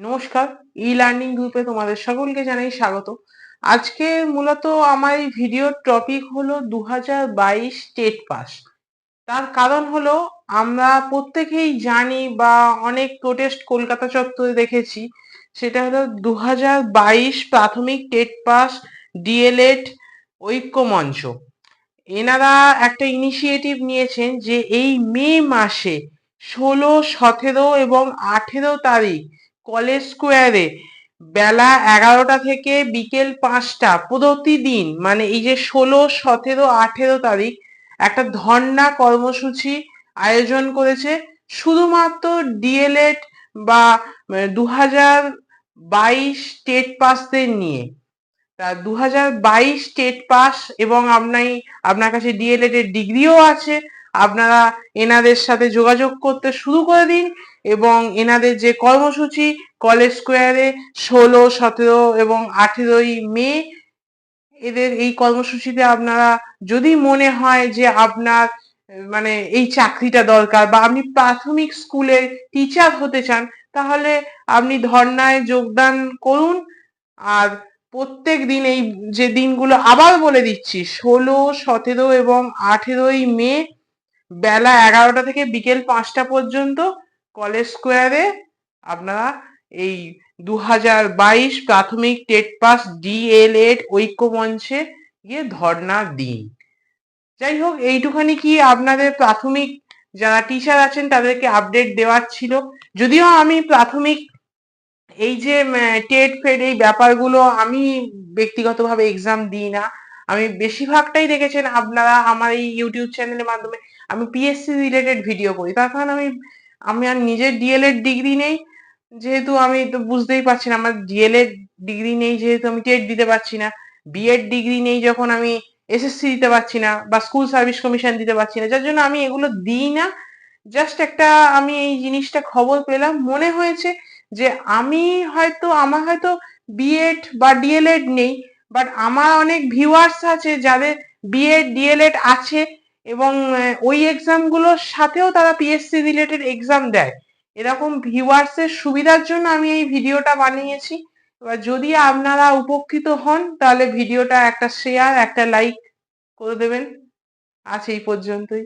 নমস্কার, e learning গ্রুপে তোমাদের সকলকে জানাই স্বাগত। আজকে মূলত আমার এই ভিডিওর টপিক হলো 2022 টেট পাস। তার কারণ হলো আমরা প্রত্যেকেই জানি বা অনেক প্রোটেস্ট কলকাতা চত্বরে দেখেছি, সেটা হলো 2022 প্রাথমিক টেট পাস ডিএলএড ঐক্যমঞ্চ। এনারা একটা ইনিশিয়েটিভ নিয়েছেন যে এই মে মাসে 16, 17 এবং 18 তারিখ কলেজ স্কোয়ারে বেলা 11টা থেকে বিকেল 5টা প্রতিদিন, মানে এই যে 16, 17, 18 তারিখ একটা ধর্ণা কর্মসূচি আয়োজন করেছে শুধুমাত্র ডিএলএড বা 2022 টেট পাসদের নিয়ে। তা 2022 টেট পাস এবং আপনার কাছে ডিএলএড এর ডিগ্রিও আছে, আপনারা এনাদের সাথে যোগাযোগ করতে শুরু করে দিন এবং এনাদের যে কর্মসূচি কলেজ স্কোয়ারে 16, 17 এবং 18ই মে, এদের এই কর্মসূচিতে আপনারা যদি মনে হয় যে আপনার মানে এই চাকরিটা দরকার বা আপনি প্রাথমিক স্কুলের টিচার হতে চান, তাহলে আপনি ধর্নায় যোগদান করুন। আর প্রত্যেক দিন এই যে দিনগুলো আবার বলে দিচ্ছি, 16, 17 এবং 18ই মে বেলা 11টা থেকে বিকেল 5টা পর্যন্ত কলেজ স্কোয়ারে আপনারা এই 2022 প্রাথমিক টেট পাস ডিএলএড ঐক্য মঞ্চে গিয়ে ধর্ণা দিন। যাই হোক, এইটুখানি কি আপনাদের প্রাথমিক যারা টিচার আছেন তাদেরকে আপডেট দেওয়ার ছিল। যদিও আমি প্রাথমিক এই যে টেট ফেড এই ব্যাপারগুলো আমি ব্যক্তিগতভাবে এক্সাম দিই না। আমি বেশিরভাগটাই দেখেছেন আপনারা আমার এই ইউটিউব চ্যানেলের মাধ্যমে আমি পিএসসি রিলেটেড ভিডিও করি, তার কারণ আমি আর নিজের ডিএলএড ডিগ্রি নেই, যেহেতু আমি তো বুঝতেই পারছেন আমার ডিএলএড ডিগ্রি নেই, যেহেতু আমি টেট দিতে পারছি না। বিএড ডিগ্রি নেই যখন আমি এসএসসি দিতে পারছি না বা স্কুল সার্ভিস কমিশন দিতে পারছি না, যার জন্য আমি এগুলো দিই না। জাস্ট একটা আমি এই জিনিসটা খবর পেলাম, মনে হয়েছে যে আমার হয়তো বিএড বা ডিএলএড নেই, বাট আমার অনেক ভিউয়ার্স আছে যাদের বিএড ডিএলএড আছে এবং ওই এক্সাম গুলোর সাথেও তারা পিএসসি রিলেটেড এক্সাম দেয়। এরকম ভিউয়ার্স এর সুবিধার জন্য আমি এই ভিডিওটা বানিয়েছি। এবার যদি আপনারা উপকৃত হন তাহলে ভিডিওটা একটা শেয়ার একটা লাইক করে দেবেন। আজ এই পর্যন্তই।